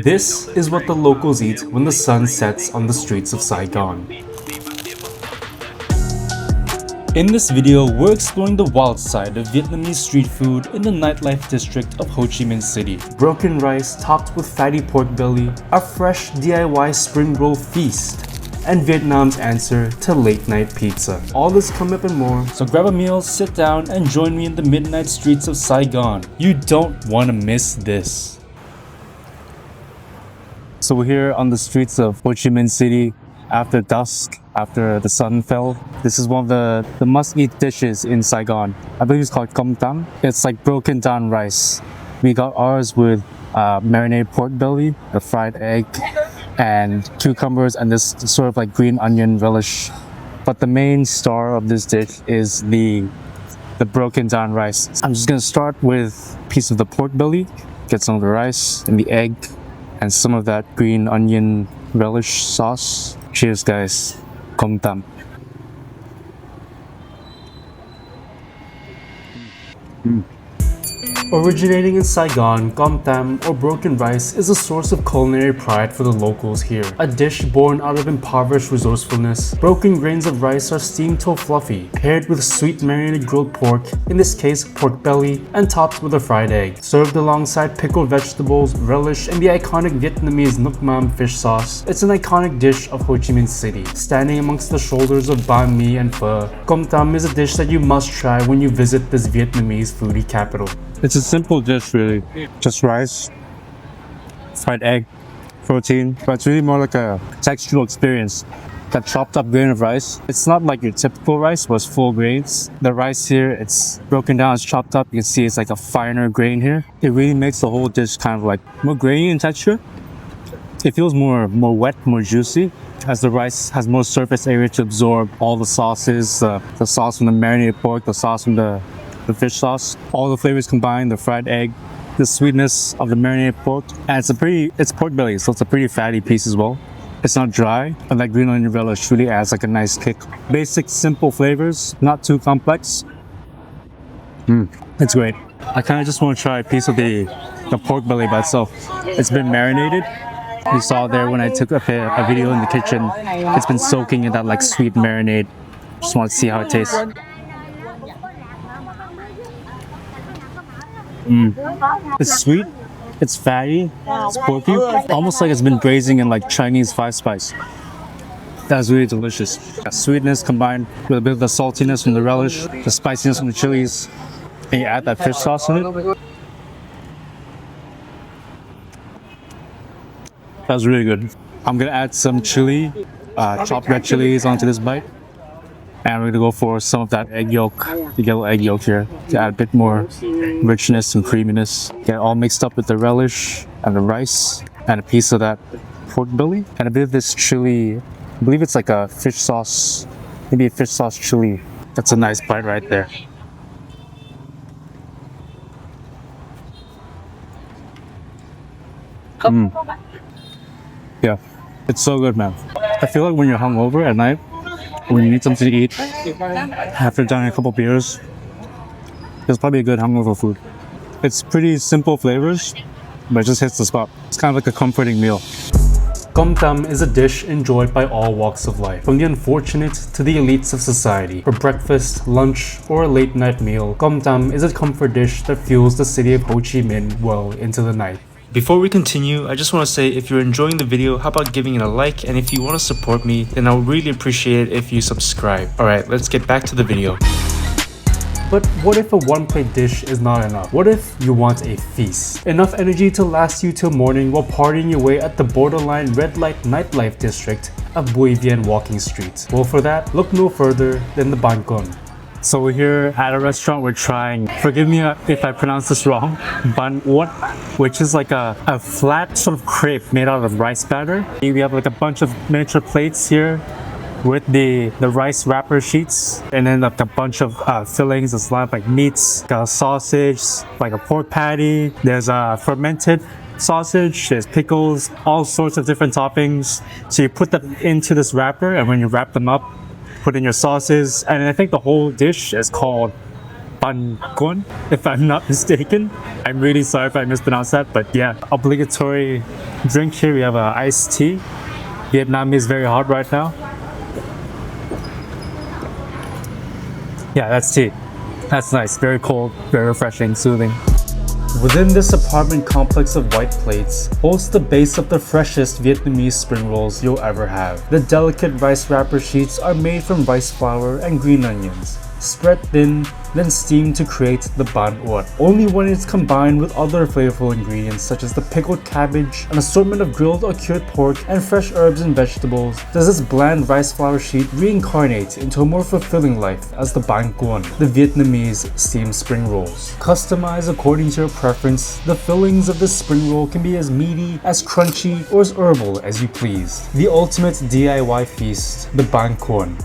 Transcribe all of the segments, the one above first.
This is what the locals eat when the sun sets on the streets of Saigon. In this video, we're exploring the wild side of Vietnamese street food in the nightlife district of Ho Chi Minh City. Broken rice topped with fatty pork belly, a fresh DIY spring roll feast, and Vietnam's answer to late night pizza. All this coming up and more, so grab a meal, sit down, and join me in the midnight streets of Saigon. You don't want to miss this. So we're here on the streets of Ho Chi Minh City after dusk, after the sun fell. This is one of the must-eat dishes in Saigon. I believe it's called Com Tam. It's like broken down rice. We got ours with marinated pork belly, a fried egg, and cucumbers, and this sort of like green onion relish. But the main star of this dish is the broken down rice. I'm just gonna start with a piece of the pork belly, get some of the rice and the egg, and some of that green onion relish sauce. Cheers, guys. Com Tam. Originating in Saigon, Com Tam, or broken rice, is a source of culinary pride for the locals here. A dish born out of impoverished resourcefulness, broken grains of rice are steamed till fluffy, paired with sweet marinated grilled pork, in this case pork belly, and topped with a fried egg. Served alongside pickled vegetables, relish, and the iconic Vietnamese Nuoc Mam fish sauce, it's an iconic dish of Ho Chi Minh City. Standing amongst the shoulders of banh mi and pho, Com Tam is a dish that you must try when you visit this Vietnamese foodie capital. It's a simple dish, really. Just rice, fried egg, protein, but it's really more like a textural experience. That chopped up grain of rice. It's not like your typical rice was full grains. The rice here, it's broken down, it's chopped up. You can see it's like a finer grain here. It really makes the whole dish kind of like more grainy in texture. It feels more wet, more juicy, as the rice has more surface area to absorb all the sauces, the sauce from the marinated pork, the sauce from the fish sauce, all the flavors combined, the fried egg, the sweetness of the marinated pork, and it's pork belly, so it's a pretty fatty piece as well. It's not dry, and that green onion relish really adds like a nice kick. Basic, simple flavors, not too complex. It's great. I kind of just want to try a piece of the pork belly by itself. It's been marinated. You saw there when I took a video in the kitchen. It's been soaking in that like sweet marinade. Just want to see how it tastes. It's sweet, it's fatty, it's porky, almost like it's been braising in like Chinese 5-spice. That's really delicious. Sweetness combined with a bit of the saltiness from the relish, the spiciness from the chilies, and you add that fish sauce in it. That's really good. I'm gonna add some chili, chopped red chilies onto this bite. And we're gonna go for some of that egg yolk, the yellow egg yolk here, to add a bit more richness and creaminess. Get it all mixed up with the relish and the rice, and a piece of that pork belly, and a bit of this chili. I believe it's like a fish sauce, maybe a fish sauce chili. That's a nice bite right there. Yeah, it's so good, man. I feel like when you're hungover at night, when you need something to eat after downing a couple beers, it's probably a good hangover food. It's pretty simple flavors, but it just hits the spot. It's kind of like a comforting meal. Com Tam is a dish enjoyed by all walks of life, from the unfortunate to the elites of society. For breakfast, lunch, or a late night meal, Com Tam is a comfort dish that fuels the city of Ho Chi Minh well into the night. Before we continue, I just want to say if you're enjoying the video, how about giving it a like, and if you want to support me, then I would really appreciate it if you subscribe. Alright, let's get back to the video. But what if a one-plate dish is not enough? What if you want a feast? Enough energy to last you till morning while partying your way at the borderline red light nightlife district of Bui Vien Walking Street? Well, for that, look no further than the Banh Cuon. So we're here at a restaurant we're trying, forgive me if I pronounce this wrong, Banh Uot, which is like a flat sort of crepe made out of rice batter. We have like a bunch of miniature plates here with the rice wrapper sheets, and then like a bunch of fillings. There's a lot of like meats, got a sausage, like a pork patty, there's a fermented sausage, there's pickles, all sorts of different toppings. So you put them into this wrapper, and when you wrap them up, put in your sauces, and I think the whole dish is called Banh Cuon, if I'm not mistaken. I'm really sorry if I mispronounced that, but yeah. Obligatory drink here, we have a iced tea. Vietnam is very hot right now. Yeah, that's tea. That's nice, very cold, very refreshing, soothing. Within this apartment complex of white plates holds the base of the freshest Vietnamese spring rolls you'll ever have. The delicate rice wrapper sheets are made from rice flour and green onions, spread thin, then steamed to create the Banh Uot. Only when it's combined with other flavorful ingredients such as the pickled cabbage, an assortment of grilled or cured pork, and fresh herbs and vegetables does this bland rice flour sheet reincarnate into a more fulfilling life as the Banh Cuon, the Vietnamese steamed spring rolls. Customized according to your preference, the fillings of this spring roll can be as meaty, as crunchy, or as herbal as you please. The ultimate DIY feast, the Banh Cuon.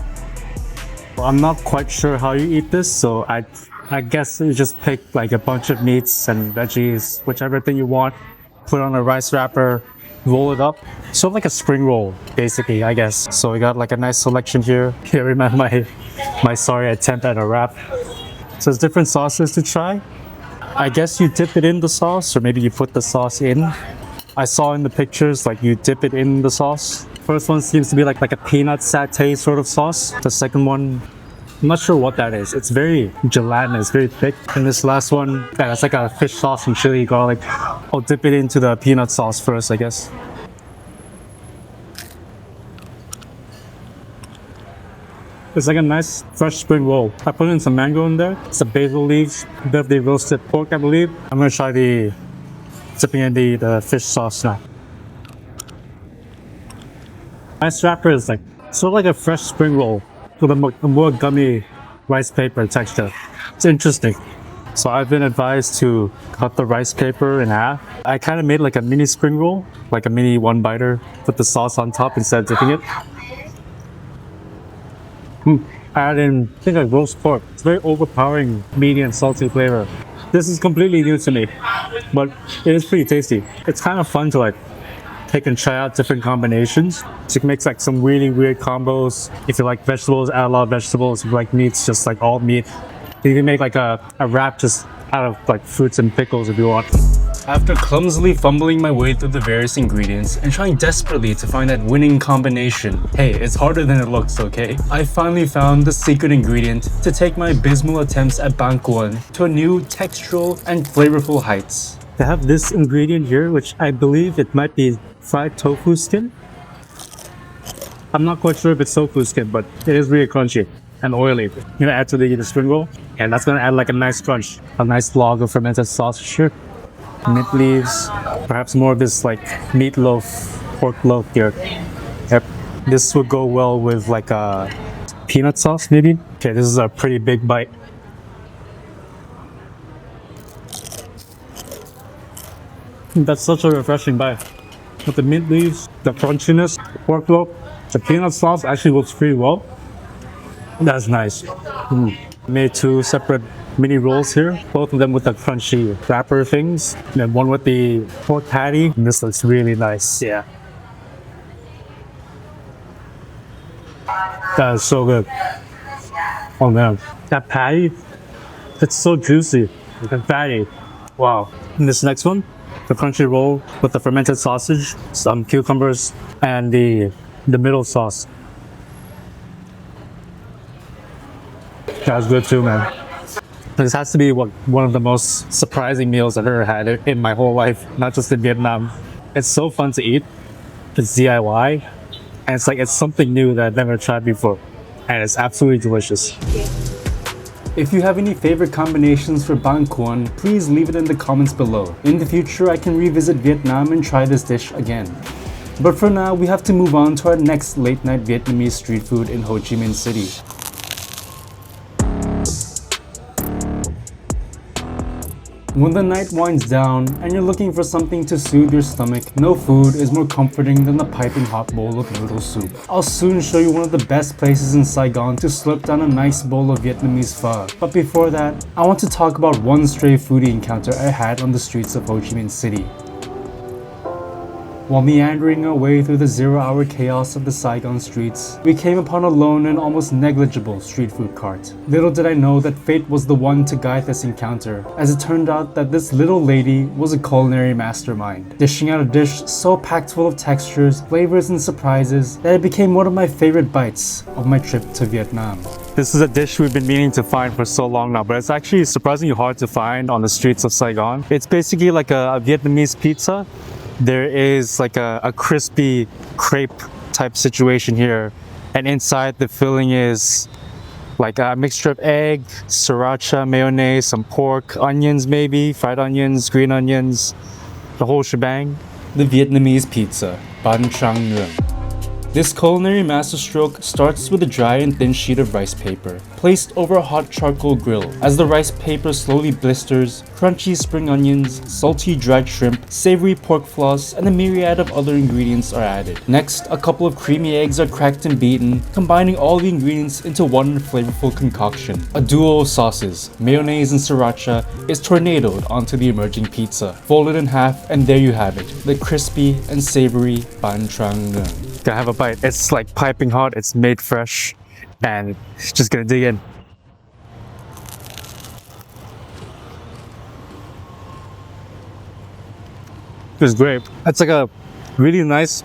I'm not quite sure how you eat this, so I guess you just pick like a bunch of meats and veggies, whichever thing you want, put on a rice wrapper, roll it up. Sort of like a spring roll, basically, I guess. So we got like a nice selection here. Here, remember my sorry attempt at a wrap. So there's different sauces to try. I guess you dip it in the sauce, or maybe you put the sauce in. I saw in the pictures, like you dip it in the sauce. First one seems to be like a peanut satay sort of sauce. The second one, I'm not sure what that is. It's very gelatinous, very thick. And this last one, yeah, it's like a fish sauce and chili garlic. I'll dip it into the peanut sauce first, I guess. It's like a nice fresh spring roll. I put in some mango in there. Some basil leaves, a bit of the roasted pork, I believe. I'm gonna try dipping in the fish sauce now. Rice wrapper is like sort of like a fresh spring roll with a more gummy rice paper texture. It's interesting. So I've been advised to cut the rice paper in half. I kind of made like a mini spring roll, like a mini one biter, put the sauce on top instead of dipping it. I add in, I think, like roast pork. It's very overpowering, meaty and salty flavor. This is completely new to me, but it is pretty tasty. It's kind of fun to like take and try out different combinations. So you can make like some really weird combos. If you like vegetables, add a lot of vegetables. If you like meats, just like all meat. You can make like a wrap just out of like fruits and pickles if you want. After clumsily fumbling my way through the various ingredients and trying desperately to find that winning combination, hey, it's harder than it looks, okay? I finally found the secret ingredient to take my abysmal attempts at Banh Cuon to a new textural and flavorful heights. They have this ingredient here, which I believe it might be fried tofu skin. I'm not quite sure if it's tofu skin, but it is really crunchy and oily. I'm gonna add to the spring roll, and that's gonna add like a nice crunch, a nice log of fermented sausage here. Mint leaves, perhaps more of this like meatloaf, pork loaf here. Yep, this would go well with like a peanut sauce maybe. Okay, this is a pretty big bite. That's such a refreshing bite. With the mint leaves, the crunchiness, the pork loaf, the peanut sauce actually works pretty well. That's nice. Made two separate mini rolls here, both of them with the crunchy wrapper things, and then one with the pork patty. And this looks really nice, yeah. That is so good. Oh man, that patty, it's so juicy. The patty, wow. And this next one, the crunchy roll with the fermented sausage, some cucumbers, and the middle sauce. That's good too, man. This has to be one of the most surprising meals I've ever had in my whole life, not just in Vietnam. It's so fun to eat. It's DIY, and it's something new that I've never tried before, and it's absolutely delicious. If you have any favorite combinations for Banh Cuon, please leave it in the comments below. In the future, I can revisit Vietnam and try this dish again. But for now, we have to move on to our next late night Vietnamese street food in Ho Chi Minh City. When the night winds down and you're looking for something to soothe your stomach, no food is more comforting than a piping hot bowl of noodle soup. I'll soon show you one of the best places in Saigon to slurp down a nice bowl of Vietnamese pho. But before that, I want to talk about one stray foodie encounter I had on the streets of Ho Chi Minh City. While meandering our way through the zero-hour chaos of the Saigon streets, we came upon a lone and almost negligible street food cart. Little did I know that fate was the one to guide this encounter, as it turned out that this little lady was a culinary mastermind, dishing out a dish so packed full of textures, flavors, and surprises that it became one of my favorite bites of my trip to Vietnam. This is a dish we've been meaning to find for so long now, but it's actually surprisingly hard to find on the streets of Saigon. It's basically like a Vietnamese pizza. There is like a crispy crepe type situation here, and inside the filling is like a mixture of egg, sriracha, mayonnaise, some pork, onions maybe, fried onions, green onions, the whole shebang. The Vietnamese pizza, Banh Trang Nuong. This culinary masterstroke starts with a dry and thin sheet of rice paper, placed over a hot charcoal grill. As the rice paper slowly blisters, crunchy spring onions, salty dried shrimp, savory pork floss, and a myriad of other ingredients are added. Next, a couple of creamy eggs are cracked and beaten, combining all the ingredients into one flavorful concoction. A duo of sauces, mayonnaise and sriracha, is tornadoed onto the emerging pizza, folded in half, and there you have it, the crispy and savory Banh Trang Nuong. Gonna have a bite. It's like piping hot, it's made fresh, and just gonna dig in. It's great. It's like a really nice,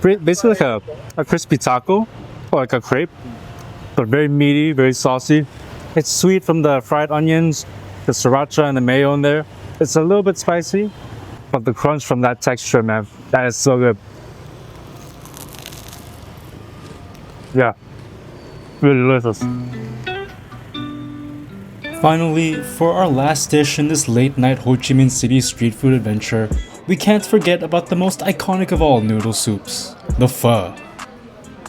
basically like a crispy taco or like a crepe, but very meaty, very saucy. It's sweet from the fried onions, the sriracha and the mayo in there. It's a little bit spicy, but the crunch from that texture, man, that is so good. Yeah, really delicious. Finally, for our last dish in this late night Ho Chi Minh City street food adventure, we can't forget about the most iconic of all noodle soups, the pho.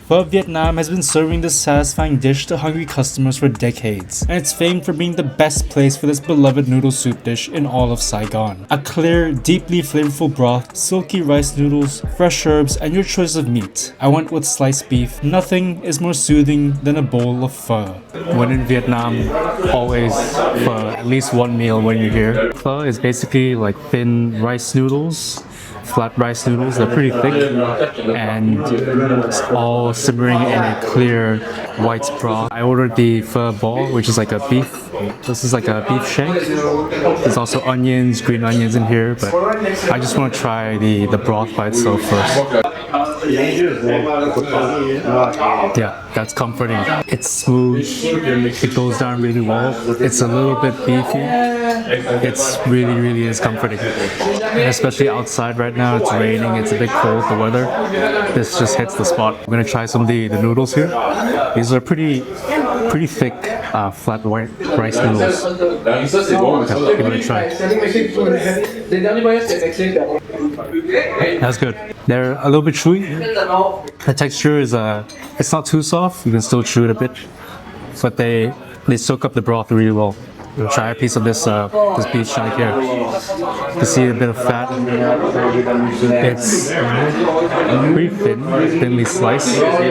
Pho Vietnam has been serving this satisfying dish to hungry customers for decades, and it's famed for being the best place for this beloved noodle soup dish in all of Saigon. A clear, deeply flavorful broth, silky rice noodles, fresh herbs, and your choice of meat. I went with sliced beef. Nothing is more soothing than a bowl of pho. When in Vietnam, always pho, at least one meal when you're here. Pho is basically like thin rice noodles, flat rice noodles. They're pretty thick, and it's all simmering in a clear white broth. I ordered the pho ball, which is like a beef. This is like a beef shank. There's also onions, green onions in here, but I just want to try the broth by itself first. Yeah, that's comforting. It's smooth. It goes down really well. It's a little bit beefy. It's really is comforting. And especially outside right now, it's raining, it's a bit cold, the weather. This just hits the spot. I'm gonna try some of the noodles here. These are pretty thick, flat white rice noodles. Okay, give it a try. That's good. They're a little bit chewy. The texture is it's not too soft. You can still chew it a bit, but they soak up the broth really well. We'll try a piece of this beef shank here. You can see a bit of fat. It's pretty thinly sliced. Yeah.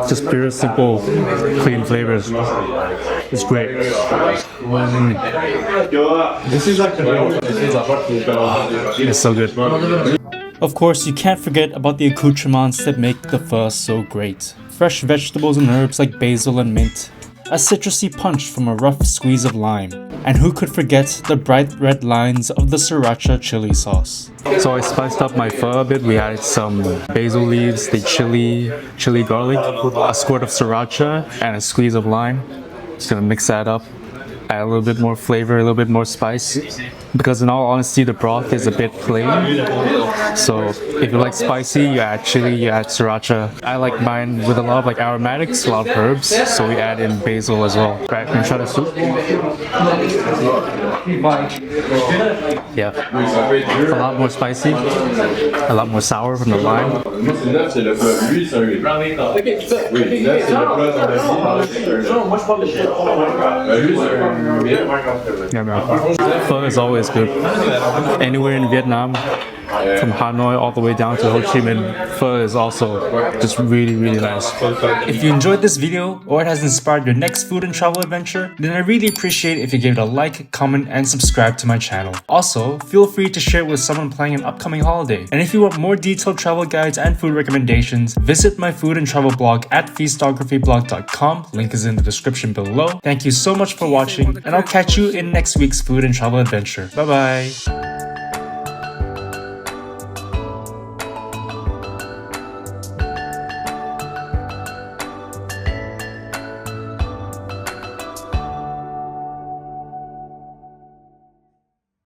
Just pure, simple, clean flavors. It's great. It's so good. Of course, you can't forget about the accoutrements that make the pho so great. Fresh vegetables and herbs like basil and mint, a citrusy punch from a rough squeeze of lime, and who could forget the bright red lines of the sriracha chili sauce. So I spiced up my pho a bit. We added some basil leaves, the chili garlic, a squirt of sriracha, and a squeeze of lime. Just gonna mix that up. Add a little bit more flavor, a little bit more spice, because in all honesty the broth is a bit plain. So if you like spicy, you add chili, you add sriracha. I like mine with a lot of like aromatics, a lot of herbs, so we add in basil as well. Right, can you try the soup? Yeah, a lot more spicy, a lot more sour from the lime. Yeah, man. Pho is always good. Anywhere in Vietnam, from Hanoi all the way down to Ho Chi Minh, pho is also just really, really nice. If you enjoyed this video or it has inspired your next food and travel adventure, then I really appreciate if you give it a like, comment, and subscribe to my channel. Also, feel free to share it with someone planning an upcoming holiday. And if you want more detailed travel guides and food recommendations, visit my food and travel blog at feastographyblog.com. Link is in the description below. Thank you so much for watching, and I'll catch you in next week's food and travel adventure. Bye bye!